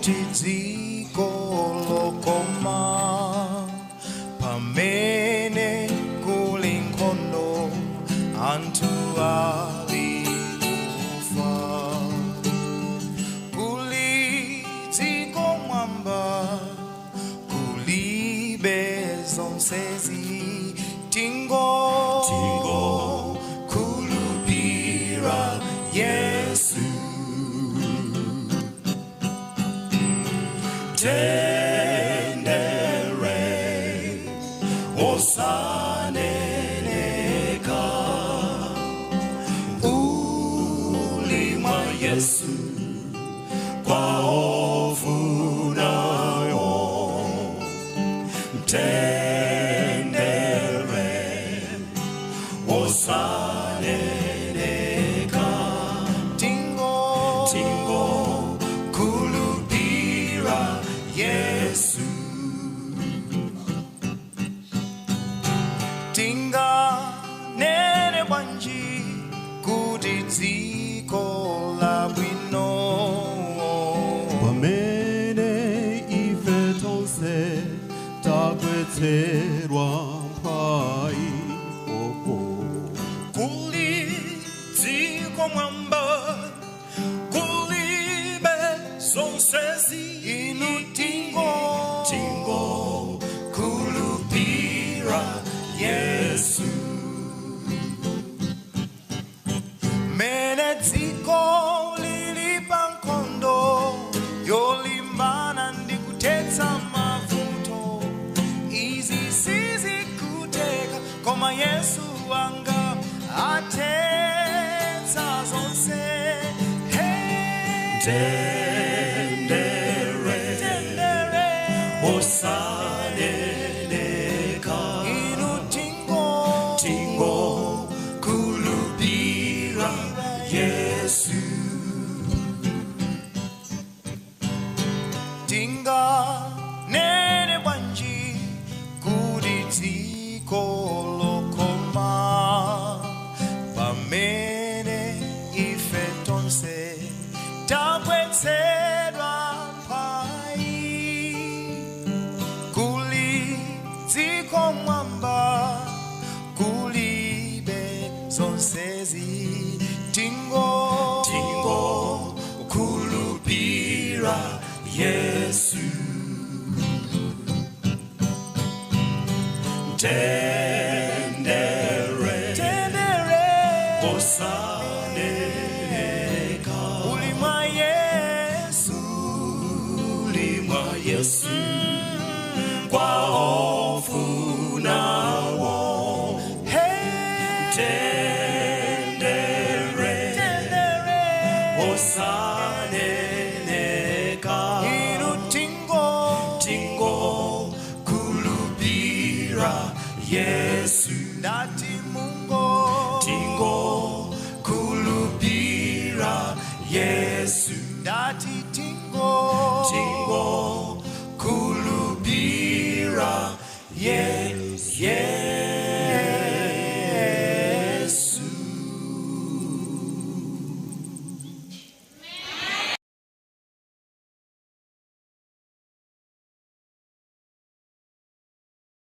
dziko lokoma pamene kuli nkhondo anthu alikufa kuli dziko mwamba kulibe zonsezi tingo kulupira Yesu tendere osaneneka ulima Yesu kwa ofunayo tendere osaneneka tingo kulupira Yesu tinga nene bwanji kuti dziko labwino pamene ife tonse tagwetsedwa mphayi oko kuli dziko mwamba kulibe zonsezi inu tingo kulupira Yesu mene dziko lili pa nkhondo yolimbana ndi kuthetsa mavuto izi sizikuteka koma Yesu wanga athetsa zonse tendere osaneneka inu tingo kulupira Yesu tinga nene bwanji kuti dziko lokoma pamene ife tonse tagwetsedwa mphayi kuli dziko mwamba kulibe zonsezi tingo kulupira Yesu tendere osaneneka ulima Yesu kwa ofunawo tendere osaneneka inu tingo kulupira Yesu